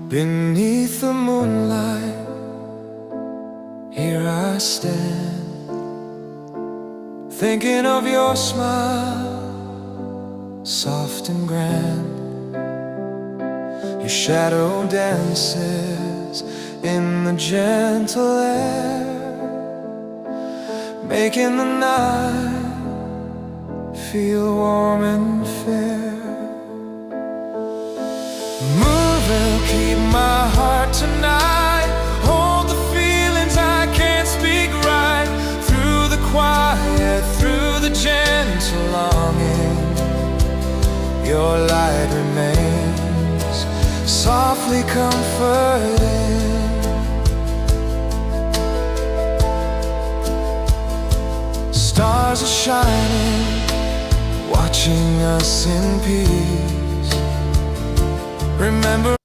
Beneath the moonlight, here I stand, thinking of your smile, soft and grand. Your shadow dances in the gentle air, making the night feel warm and fair. Moon will keep my heart tonight, hold the feelings I can't speak right. Through the quiet, through the gentle longing, your light remains softly comforting. Stars are shining, watching us in peace. Remember